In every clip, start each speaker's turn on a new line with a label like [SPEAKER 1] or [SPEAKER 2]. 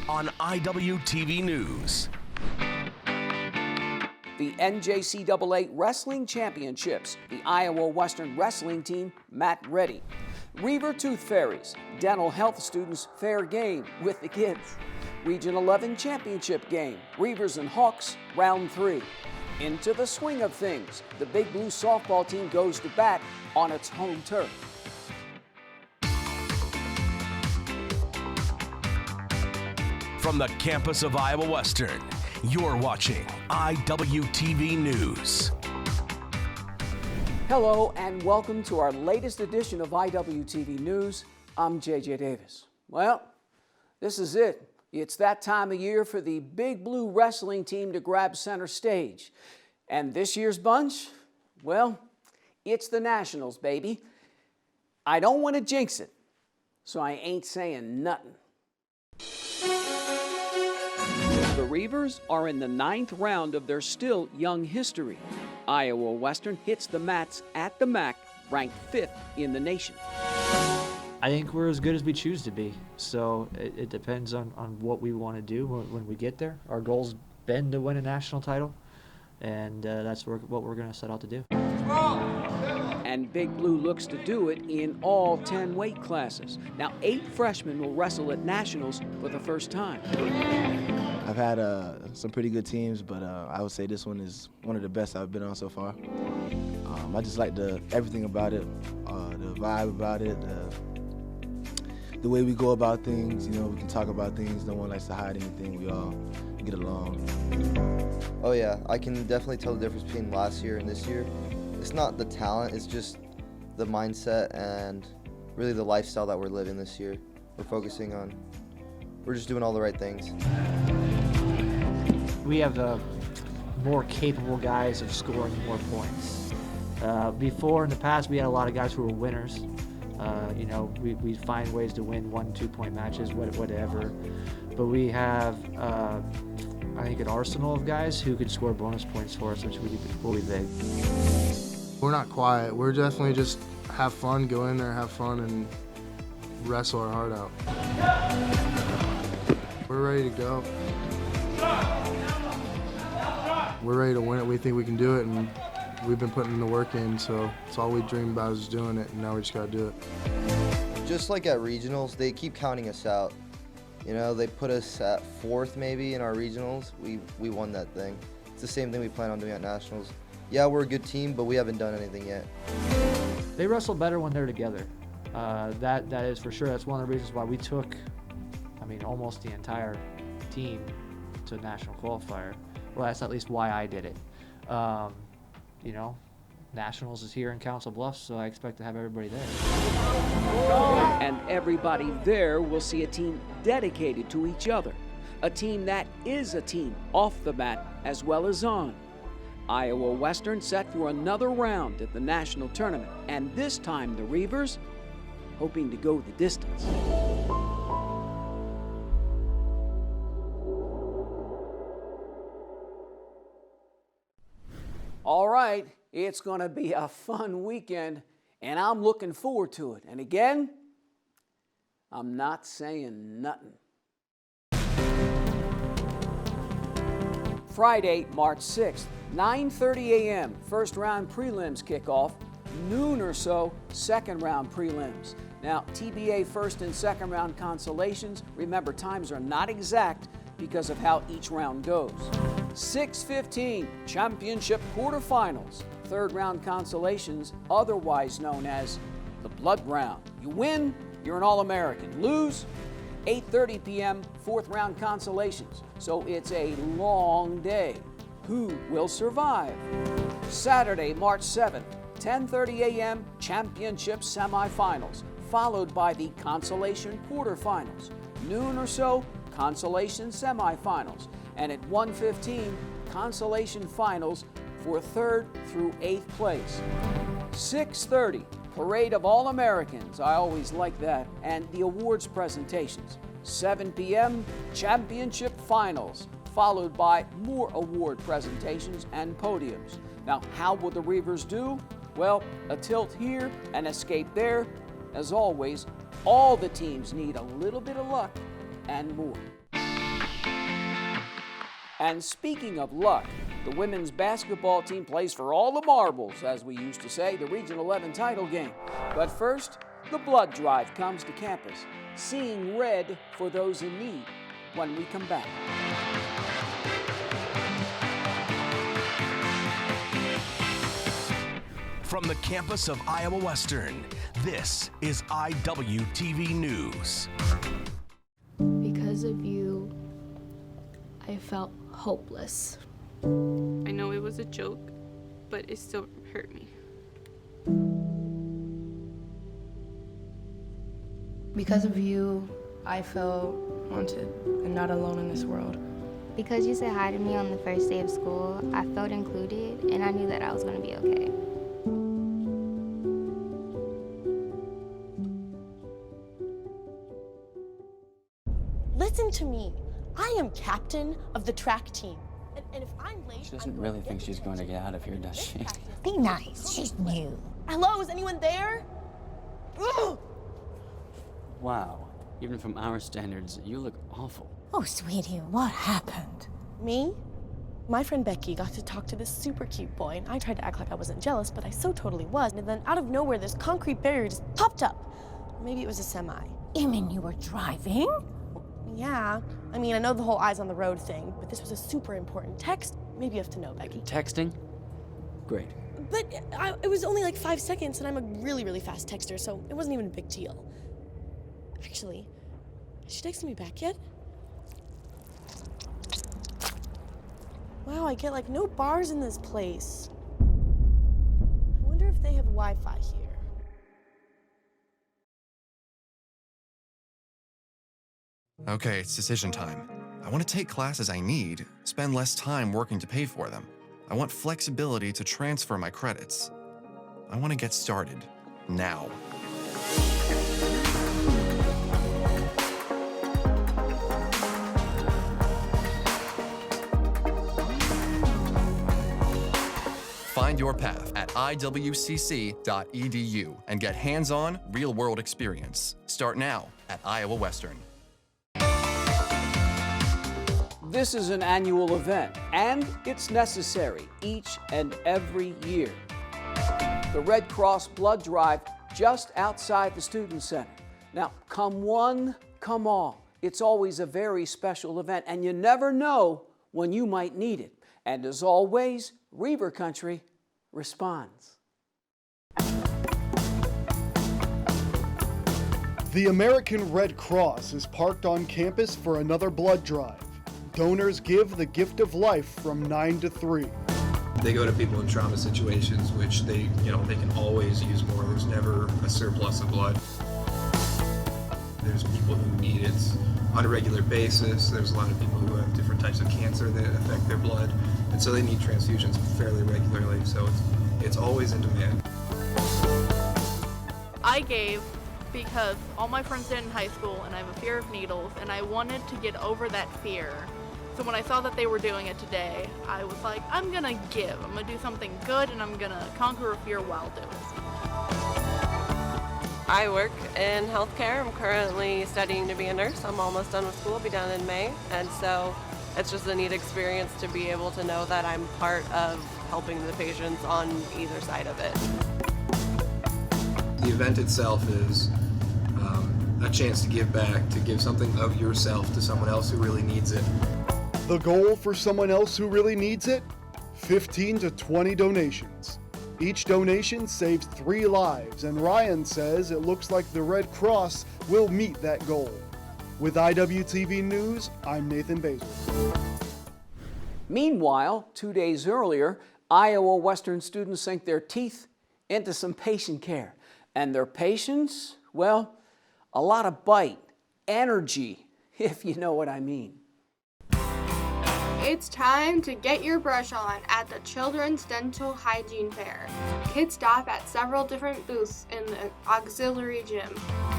[SPEAKER 1] on Iwtv News.
[SPEAKER 2] The NJCAA Wrestling Championships, the Iowa Western Wrestling Team, Matt Reddy. Reiver Tooth Fairies, dental health students fair game with the kids. Region 11 Championship game, Reivers and Hawks, round 3. Into the swing of things, the Big Blue softball team goes to bat on its home turf.
[SPEAKER 1] From the campus of Iowa Western, you're watching Iwtv News.
[SPEAKER 2] Hello and welcome to our latest edition of Iwtv News. I'm JJ Davis. Well, this is it. It's that time of year for the Big Blue wrestling team to grab center stage. And this year's bunch, well, it's the Nationals, baby. I don't want to jinx it, so I ain't saying nothing. The Reivers are in the 9th round of their still young history. Iowa Western hits the mats at the MAC, ranked 5th in the nation.
[SPEAKER 3] I think we're as good as we choose to be, so it depends on what we want to do when we get there. Our goal's been to win a national title, and that's what we're going to set out to do.
[SPEAKER 2] And Big Blue looks to do it in all 10 weight classes. Now, 8 freshmen will wrestle at nationals for the first time.
[SPEAKER 4] I've had some pretty good teams, but I would say this one is one of the best I've been on so far. I just like everything about it, the vibe about it, the way we go about things. You know, we can talk about things. No one likes to hide anything. We all get along.
[SPEAKER 5] Oh yeah, I can definitely tell the difference between last year and this year. It's not the talent, it's just the mindset and really the lifestyle that we're living this year. We're just doing all the right things.
[SPEAKER 3] We have more capable guys of scoring more points. Before, in the past, we had a lot of guys who were winners. You know, we find ways to win 1-2 point matches, whatever. But we have, I think, an arsenal of guys who can score bonus points for us, which will be big.
[SPEAKER 6] We're not quiet. We're definitely just have fun, go in there, have fun, and wrestle our heart out. We're ready to go. We're ready to win it. We think we can do it, and we've been putting the work in, so it's all we dream about is doing it, and now we just got to do it.
[SPEAKER 5] Just like at regionals, they keep counting us out. You know, they put us at 4th maybe in our regionals. We won that thing. It's the same thing we plan on doing at nationals. Yeah, we're a good team, but we haven't done anything yet.
[SPEAKER 3] They wrestle better when they're together. That is for sure. That's one of the reasons why we took, almost the entire team to a national qualifier. Well, that's at least why I did it. You know, nationals is here in Council Bluffs, so I expect to have everybody there.
[SPEAKER 2] And everybody there will see a team dedicated to each other. A team that is a team off the mat as well as on. Iowa Western set for another round at the national tournament, and this time the Reivers hoping to go the distance. All right, it's going to be a fun weekend, and I'm looking forward to it. And again, I'm not saying nothing. Friday, March 6th, 9:30 a.m., first round prelims kickoff, noon or so, second round prelims. Now, TBA first and second round consolations. Remember, times are not exact because of how each round goes. 6:15, championship quarterfinals, third round consolations, otherwise known as the blood round. You win, you're an All-American. Lose, 8:30 p.m., fourth round consolations. So it's a long day. Who will survive? Saturday, March 7th, 10:30 a.m., championship semifinals, followed by the consolation quarterfinals. Noon or so, consolation semifinals. And at 1:15, consolation finals for 3rd through 8th place. 6:30, parade of All-Americans. I always like that. And the awards presentations. 7 p.m., championship finals, followed by more award presentations and podiums. Now, how will the Reivers do? Well, a tilt here, an escape there. As always, all the teams need a little bit of luck and more. And speaking of luck, the women's basketball team plays for all the marbles, as we used to say, the Region 11 title game. But first, the blood drive comes to campus, seeing red for those in need, when we come back.
[SPEAKER 1] From the campus of Iowa Western, this is Iwtv News.
[SPEAKER 7] Because of you, I felt hopeless.
[SPEAKER 8] I know it was a joke, but it still hurt me.
[SPEAKER 9] Because of you, I felt wanted and not alone in this world.
[SPEAKER 7] Because you said hi to me on the first day of school, I felt included and I knew that I was going to be okay.
[SPEAKER 10] Listen to me. I am captain of the track team. And if I'm late,
[SPEAKER 11] she doesn't really think she's going to get out of here, does she?
[SPEAKER 12] Be nice. She's new.
[SPEAKER 10] Hello, is anyone there? Ugh!
[SPEAKER 11] Wow. Even from our standards, you look awful.
[SPEAKER 12] Oh, sweetie, what happened?
[SPEAKER 10] Me? My friend Becky got to talk to this super cute boy, and I tried to act like I wasn't jealous, but I so totally was. And then out of nowhere, this concrete barrier just popped up. Maybe it was a semi.
[SPEAKER 12] You mean you were driving?
[SPEAKER 10] Yeah. I mean, I know the whole eyes on the road thing, but this was a super important text. Maybe you have to know, Becky.
[SPEAKER 11] Texting? Great.
[SPEAKER 10] But it was only like 5 seconds, and I'm a really, really fast texter, so it wasn't even a big deal. Actually, has she texted me back yet? Wow, I get like no bars in this place. I wonder if they have Wi-Fi here.
[SPEAKER 13] Okay, it's decision time. I want to take classes I need, spend less time working to pay for them. I want flexibility to transfer my credits. I want to get started now. Find your path at iwcc.edu and get hands-on, real-world experience. Start now at Iowa Western.
[SPEAKER 2] This is an annual event, and it's necessary each and every year. The Red Cross Blood Drive just outside the Student Center. Now, come one, come all. It's always a very special event, and you never know when you might need it. And as always, Reiver Country responds.
[SPEAKER 14] The American Red Cross is parked on campus for another blood drive. Donors give the gift of life from 9 to 3.
[SPEAKER 15] They go to people in trauma situations, which they can always use more. There's never a surplus of blood. There's people who need it on a regular basis. There's a lot of people who have different types of cancer that affect their blood, and so they need transfusions fairly regularly. So it's always in demand.
[SPEAKER 8] I gave because all my friends did in high school, and I have a fear of needles, and I wanted to get over that fear. So when I saw that they were doing it today, I was like, I'm gonna give. I'm gonna do something good, and I'm gonna conquer a fear while doing it.
[SPEAKER 16] I work in healthcare. I'm currently studying to be a nurse. I'm almost done with school. I'll be done in May. And so it's just a neat experience to be able to know that I'm part of helping the patients on either side of it.
[SPEAKER 15] The event itself is a chance to give back, to give something of yourself to someone else who really needs it.
[SPEAKER 14] The goal for someone else who really needs it? 15 to 20 donations. Each donation saves 3 lives, and Ryan says it looks like the Red Cross will meet that goal. With Iwtv News, I'm Nathan Basil.
[SPEAKER 2] Meanwhile, 2 days earlier, Iowa Western students sank their teeth into some patient care. And their patients, well, a lot of bite, energy, if you know what I mean.
[SPEAKER 17] It's time to get your brush on at the Children's Dental Hygiene Fair. Kids stop at several different booths in the auxiliary gym.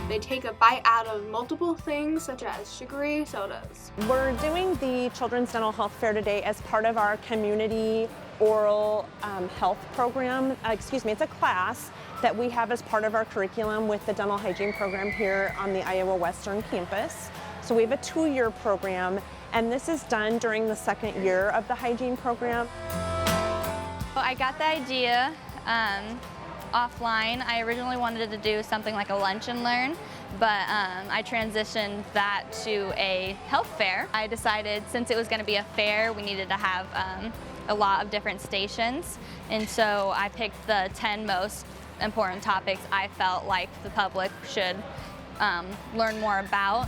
[SPEAKER 17] They take a bite out of multiple things such as sugary sodas.
[SPEAKER 18] We're doing the Children's Dental Health Fair today as part of our community oral health program. It's a class that we have as part of our curriculum with the dental hygiene program here on the Iowa Western campus. So we have a 2-year program, and this is done during the 2nd year of the hygiene program.
[SPEAKER 7] Well, I got the idea offline. I originally wanted to do something like a lunch and learn, but I transitioned that to a health fair. I decided since it was going to be a fair, we needed to have a lot of different stations, and so I picked the 10 most important topics I felt like the public should learn more about.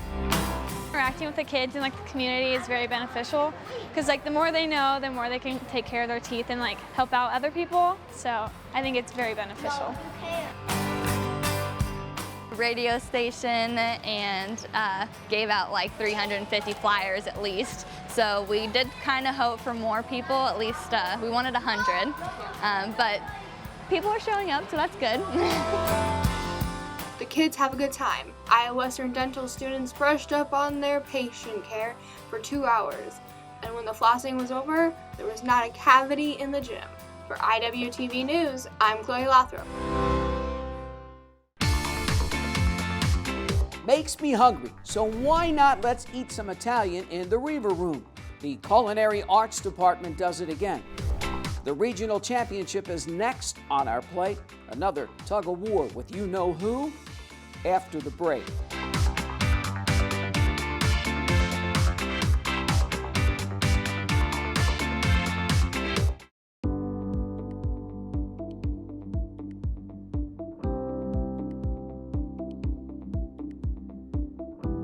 [SPEAKER 19] Interacting with the kids and like the community is very beneficial because like the more they know, the more they can take care of their teeth and like help out other people. So I think it's very beneficial.
[SPEAKER 7] Radio station and gave out like 350 flyers at least. So we did kind of hope for more people, at least we wanted 100, but people are showing up, so that's good.
[SPEAKER 17] The kids have a good time. Iowa Western dental students brushed up on their patient care for 2 hours, and when the flossing was over, there was not a cavity in the gym. For IWTV News, I'm Chloe Lothrop.
[SPEAKER 2] Makes me hungry, so why not let's eat some Italian in the Reiver Room? The Culinary Arts Department does it again. The regional championship is next on our plate. Another tug of war with you-know-who after the break.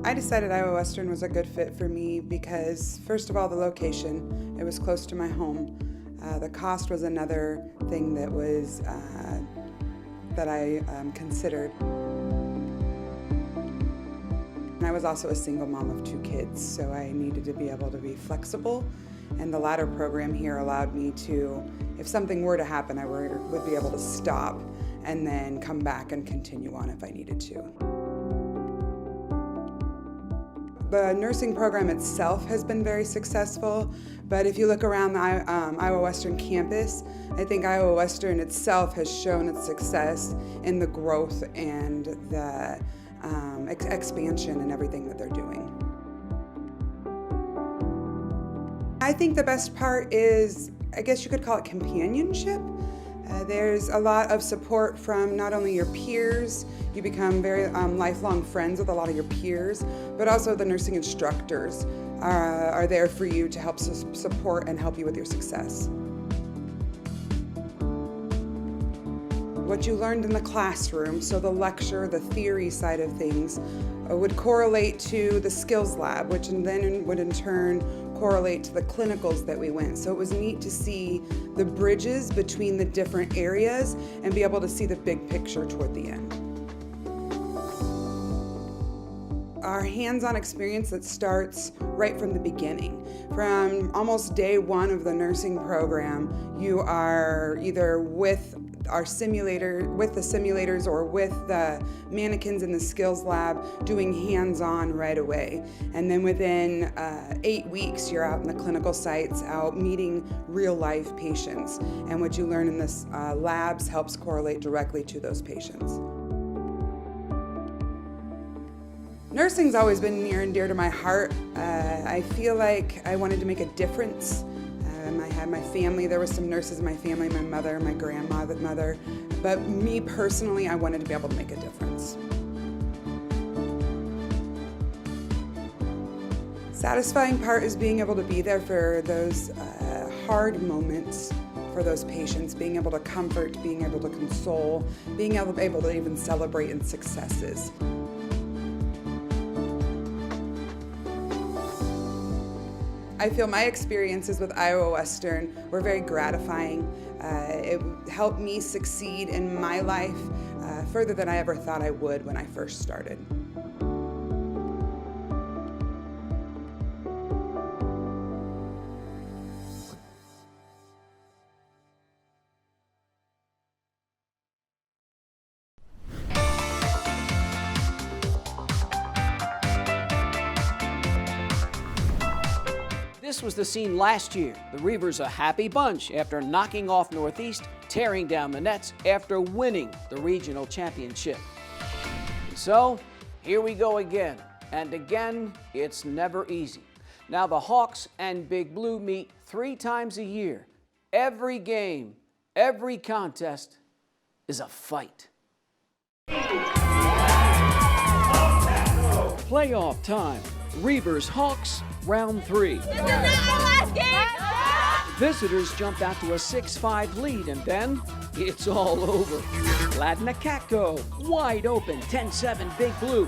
[SPEAKER 20] I decided Iowa Western was a good fit for me because, first of all, the location. It was close to my home. The cost was another thing that was that I considered. And I was also a single mom of 2 kids, so I needed to be able to be flexible. And the ladder program here allowed me to, if something were to happen, I would be able to stop and then come back and continue on if I needed to. The nursing program itself has been very successful, but if you look around the Iowa Western campus, I think Iowa Western itself has shown its success in the growth and the expansion and everything that they're doing. I think the best part is, I guess you could call it companionship. There's a lot of support from not only your peers, you become very lifelong friends with a lot of your peers, but also the nursing instructors are there for you to help support and help you with your success. What you learned in the classroom, so the lecture, the theory side of things, would correlate to the skills lab, which then would in turn correlate to the clinicals that we went. So it was neat to see the bridges between the different areas and be able to see the big picture toward the end. Our hands-on experience that starts right from the beginning. From almost day 1 of the nursing program, you are either with our simulator, with the simulators or with the mannequins in the skills lab doing hands-on right away. And then within 8 weeks, you're out in the clinical sites, out meeting real-life patients. And what you learn in this labs helps correlate directly to those patients. Nursing's always been near and dear to my heart. I feel like I wanted to make a difference. I had my family, there were some nurses in my family, my mother, my grandmother, but me personally, I wanted to be able to make a difference. Satisfying part is being able to be there for those hard moments for those patients, being able to comfort, being able to console, being able to even celebrate in successes. I feel my experiences with Iowa Western were very gratifying. It helped me succeed in my life further than I ever thought I would when I first started.
[SPEAKER 2] This was the scene last year. The Reivers a happy bunch after knocking off Northeast, tearing down the nets after winning the regional championship. And so, here we go again. And again, it's never easy. Now the Hawks and Big Blue meet 3 times a year. Every game, every contest is a fight. Playoff time. Reivers Hawks, round 3.
[SPEAKER 21] This is not our last game!
[SPEAKER 2] Visitors jump out to a 6-5 lead, and then it's all over. Ladnakako, wide open, 10-7 Big Blue.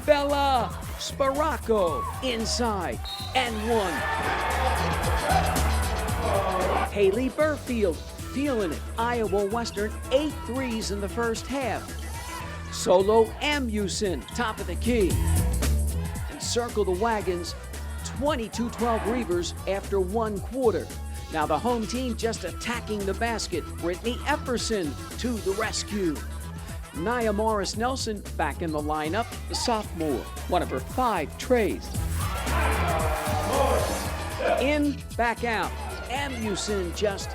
[SPEAKER 2] Bella Sparacco, inside, and 1. Haley Burfield, feeling it. Iowa Western, 8 threes in the first half. Solo Amusin, top of the key. And circle the wagons, 22-12 Reivers after 1 quarter. Now the home team just attacking the basket. Brittany Epperson to the rescue. Nia Morris Nelson back in the lineup, the sophomore, one of her 5 trays. In, back out. Amusin just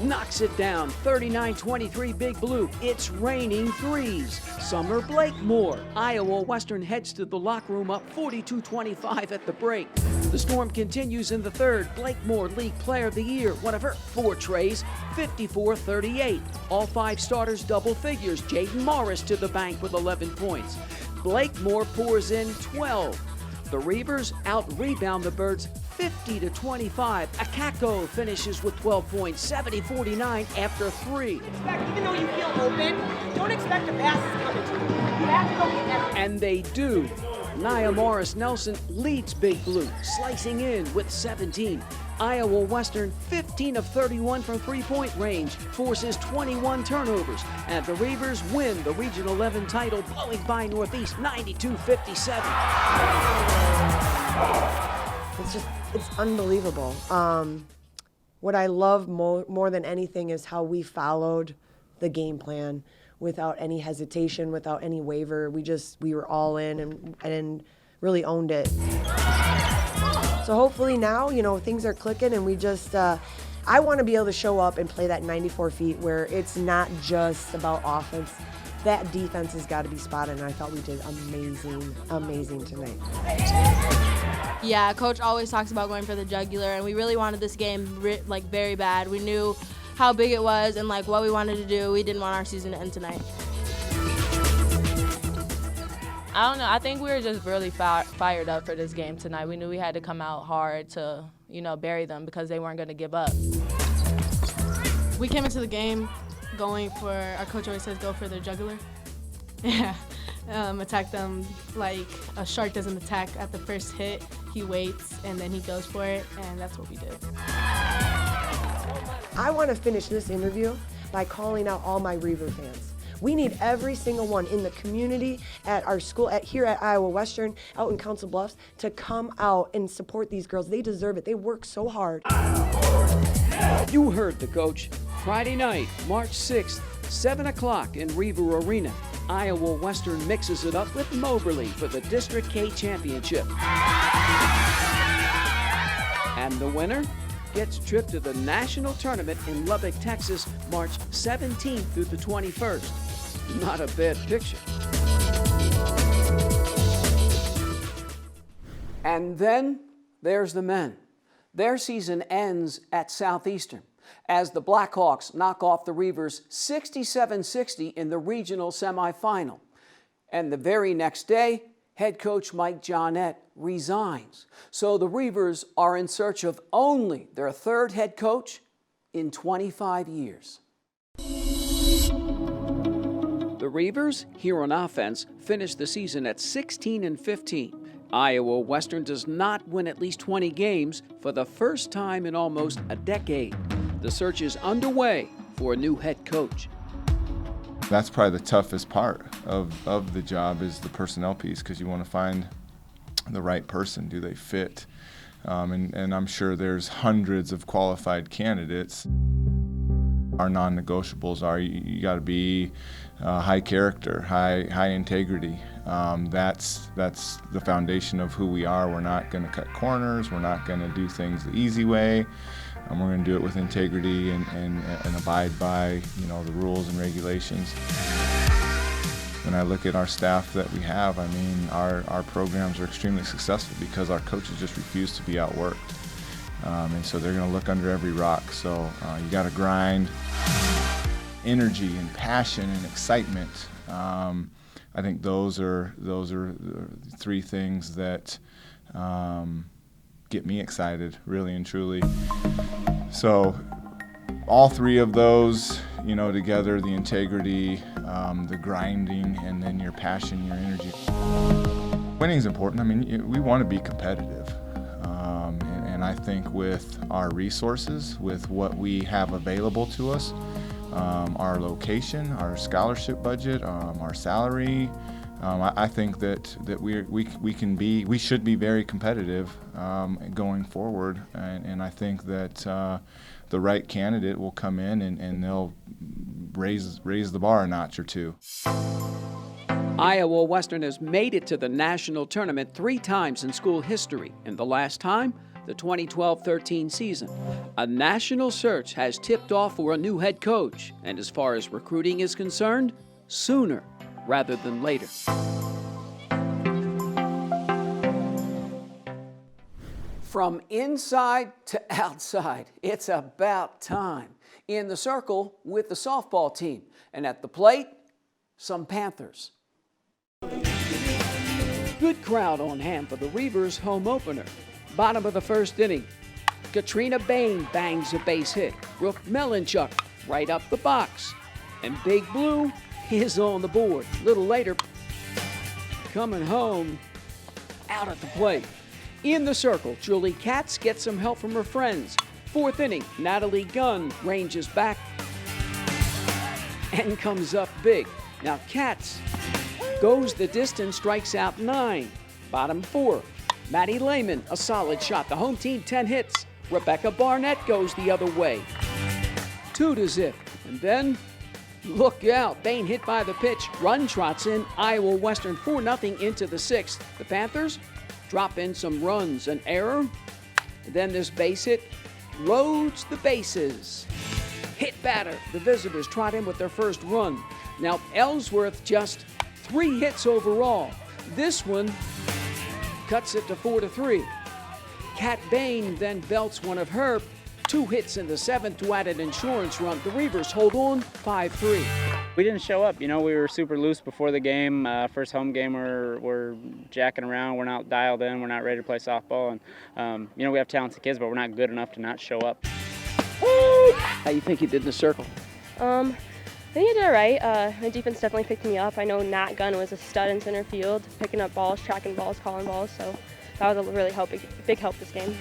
[SPEAKER 2] knocks it down. 39-23 Big Blue. It's raining threes. Summer Blakemore. Iowa Western heads to the locker room up 42-25 at the break. The storm continues in the third. Blakemore, League Player of the Year, one of her 4 trays, 54-38. All 5 starters double figures. Jaden Morris to the bank with 11 points. Blakemore pours in 12. The Reivers out-rebound the Birds 50-25. Akako finishes with 12 points, 70-49 after 3.
[SPEAKER 21] Even though you feel open, don't expect a pass is coming to you. You have to go get that.
[SPEAKER 2] And they do. Nia Morris Nelson leads Big Blue, slicing in with 17. Iowa Western, 15 of 31 from three-point range, forces 21 turnovers. And the Reivers win the Region 11 title, blowing by Northeast 92-57.
[SPEAKER 22] It's unbelievable. What I love more than anything is how we followed the game plan without any hesitation, without any waiver. We were all in and really owned it. So hopefully now, things are clicking and we just, I want to be able to show up and play that 94 feet where it's not just about offense. That defense has got to be spotted, and I thought we did amazing tonight.
[SPEAKER 23] Yeah, Coach always talks about going for the jugular, and we really wanted this game very bad. We knew how big it was and what we wanted to do. We didn't want our season to end tonight.
[SPEAKER 24] I don't know. I think we were just really fired up for this game tonight. We knew we had to come out hard to, bury them because they weren't going to give up.
[SPEAKER 25] We came into the game going for, our coach always says, go for their jugular. Yeah, attack them like a shark doesn't attack at the first hit. He waits and then he goes for it, and that's what we did.
[SPEAKER 22] I want to finish this interview by calling out all my Reiver fans. We need every single one in the community, at our school, here at Iowa Western, out in Council Bluffs, to come out and support these girls. They deserve it. They work so hard.
[SPEAKER 2] You heard the coach. Friday night, March 6th, 7 o'clock in Reiver Arena. Iowa Western mixes it up with Moberly for the District K Championship. And the winner gets a trip to the national tournament in Lubbock, Texas, March 17th through the 21st. Not a bad picture. And then there's the men. Their season ends at Southeastern as the Blackhawks knock off the Reivers 67-60 in the regional semifinal. And the very next day, head coach Mike Johnette resigns. So the Reivers are in search of only their 3rd head coach in 25 years. The Reivers, here on offense, finished the season at 16-15. Iowa Western does not win at least 20 games for the first time in almost a decade. The search is underway for a new head coach.
[SPEAKER 26] That's probably the toughest part of the job is the personnel piece, because you want to find the right person. Do they fit? And I'm sure there's hundreds of qualified candidates. Our non-negotiables are you got to be high character, high integrity. That's the foundation of who we are. We're not going to cut corners. We're not going to do things the easy way. We're going to do it with integrity and abide by the rules and regulations. when I look at our staff that we have, I mean, our programs are extremely successful because our coaches just refuse to be outworked. And so they're going to look under every rock. So you got to grind, energy and passion and excitement. I think those are the three things that get me excited, really and truly. So all three of those, you know, together, the integrity, the grinding, and then your passion, your energy. Winning is important. I mean, we want to be competitive. And I think with our resources, with what we have available to us, our location, our scholarship budget, our salary, I think that we should be very competitive going forward, and I think that the right candidate will come in and they'll raise the bar a notch or two.
[SPEAKER 2] Iowa Western has made it to the national tournament 3 times in school history, and the last time, the 2012-13 season. A national search has tipped off for a new head coach, and as far as recruiting is concerned, sooner rather than later. From inside to outside, it's about time. In the circle with the softball team, and at the plate, some Panthers. Good crowd on hand for the Reivers home opener. Bottom of the first inning, Katrina Bain bangs a base hit. Brooke Melanchuk right up the box. And Big Blue is on the board. A little later, coming home out at the plate. In the circle, Julie Katz gets some help from her friends. 4th inning, Natalie Gunn ranges back and comes up big. Now Katz goes the distance, strikes out 9. Bottom 4, Maddie Lehman, a solid shot. The home team 10 hits. Rebecca Barnett goes the other way. 2-0. And then, look out, Bain hit by the pitch. Run trots in, Iowa Western 4-0 into the 6th. The Panthers drop in some runs, an error. And then this base hit loads the bases. Hit batter, the visitors trot in with their first run. Now Ellsworth just 3 hits overall. This one cuts it to 4-3. Kat Bain then belts one of her 2 hits in the 7th to add an insurance run. The Reivers hold on 5-3.
[SPEAKER 1] We didn't show up. You know, we were super loose before the game. First home game, we're jacking around. We're not dialed in. We're not ready to play softball. And, you know, we have talented kids, but we're not good enough to not show up.
[SPEAKER 2] How you think you did in the circle?
[SPEAKER 3] I think I did all right. My defense definitely picked me up. I know Nat Gunn was a stud in center field, picking up balls, tracking balls, calling balls. So that was a really big help this game.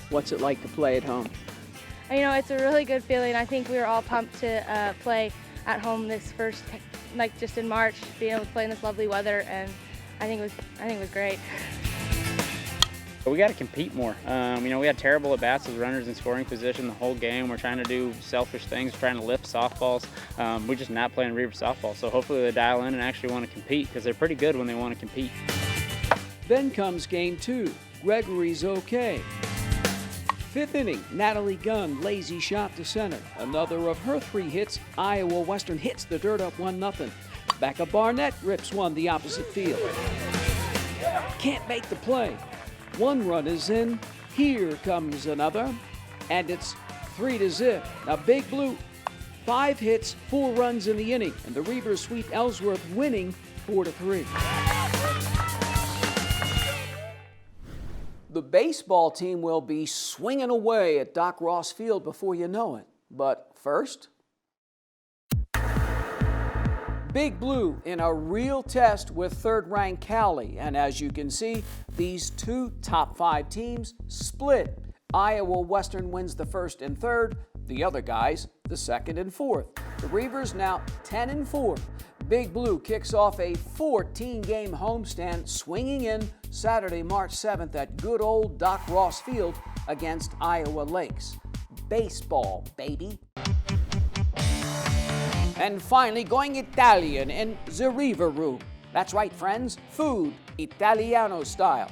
[SPEAKER 2] What's it like to play at home?
[SPEAKER 19] You know, it's a really good feeling. I think we were all pumped to play at home this first, like just in March, being able to play in this lovely weather, and I think it was great.
[SPEAKER 1] But we got to compete more. You know, we had terrible at-bats as runners in scoring position the whole game. We're trying to do selfish things, trying to lift softballs. We're just not playing Reiver softball, so hopefully they dial in and actually want to compete, because they're pretty good when they want to compete.
[SPEAKER 2] Then comes game 2. Gregory's okay. 5th inning, Natalie Gunn, lazy shot to center. Another of her 3 hits, Iowa Western hits the dirt up 1-0. Becca Barnett rips one the opposite field. Can't make the play. 1 run is in. Here comes another. And it's 3-0. Now Big Blue, 5 hits, 4 runs in the inning. And the Reivers sweep Ellsworth, winning 4-3. The baseball team will be swinging away at Doc Ross Field before you know it. But first, Big Blue in a real test with third-ranked Cali. And as you can see, these 2 top 5 teams split. Iowa Western wins the 1st and 3rd, the other guys the 2nd and 4th. The Reivers now 10-4. Big Blue kicks off a 14-game homestand, swinging in Saturday, March 7th at good old Doc Ross Field against Iowa Lakes. Baseball, baby. And finally, going Italian in the Reiver Room. That's right, friends, food, Italiano style.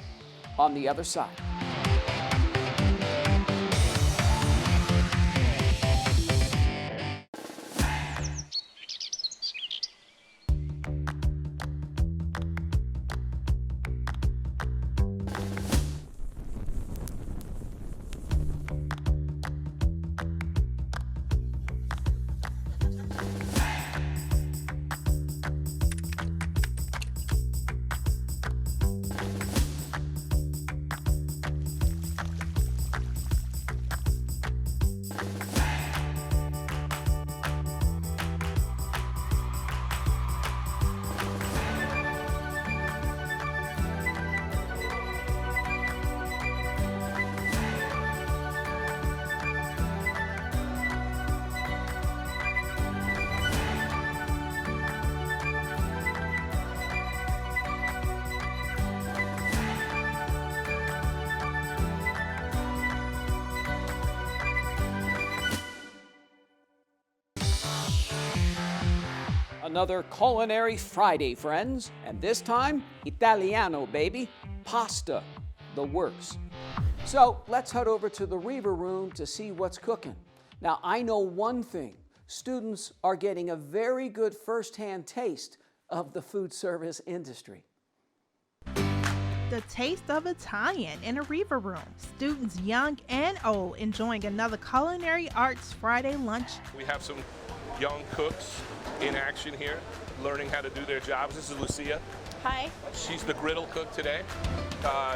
[SPEAKER 2] On the other side. another Culinary Friday, friends. And this time, Italiano, baby. Pasta, the works. So let's head over to the Reiver room to see what's cooking. Now, I know one thing. Students are getting a very good first-hand taste of the food service industry.
[SPEAKER 4] The taste of Italian in a Reiver room. Students young and old enjoying another Culinary Arts Friday lunch.
[SPEAKER 5] We have some young cooks in action here, learning how to do their jobs. This is Lucia.
[SPEAKER 6] Hi.
[SPEAKER 5] She's the griddle cook today.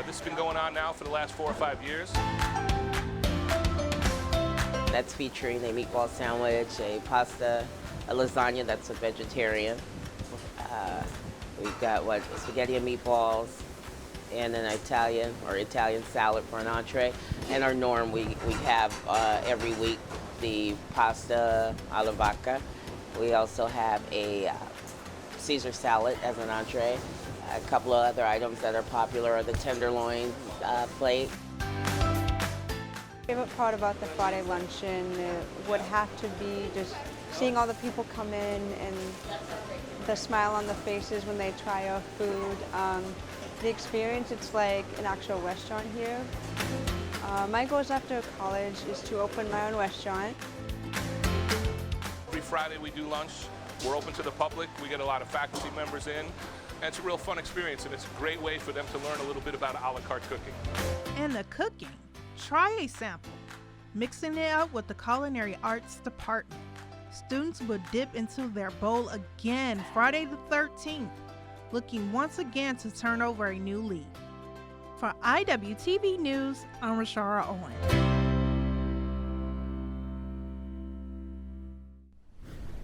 [SPEAKER 5] This has been going on now for the last 4 or 5 years.
[SPEAKER 9] That's featuring a meatball sandwich, a pasta, a lasagna that's a vegetarian. We've got spaghetti and meatballs, and an Italian salad for an entree. And our norm, we have every week the pasta alla vodka. We also have a Caesar salad as an entree. A couple of other items that are popular are the tenderloin plate.
[SPEAKER 11] Favorite part about the Friday luncheon would have to be just seeing all the people come in and the smile on the faces when they try our food. The experience, it's like an actual restaurant here. My goals after college is to open my own restaurant.
[SPEAKER 5] Every Friday we do lunch. We're open to the public. We get a lot of faculty members in. And it's a real fun experience, and it's a great way for them to learn a little bit about a la carte cooking.
[SPEAKER 4] And the cooking. Try a sample. Mixing it up with the Culinary Arts Department. Students will dip into their bowl again Friday the 13th, looking once again to turn over a new leaf. For Iwtv News, I'm Rashara Owen.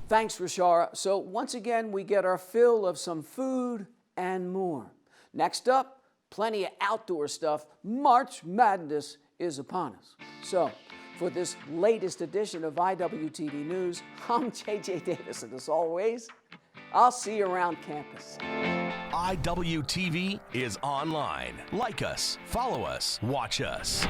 [SPEAKER 2] Thanks, Rashara. So once again, we get our fill of some food and more. Next up, plenty of outdoor stuff. March Madness is upon us. So for this latest edition of Iwtv News, I'm JJ Davis, and as always, I'll see you around campus.
[SPEAKER 12] Iwtv is online. Like us, follow us, watch us.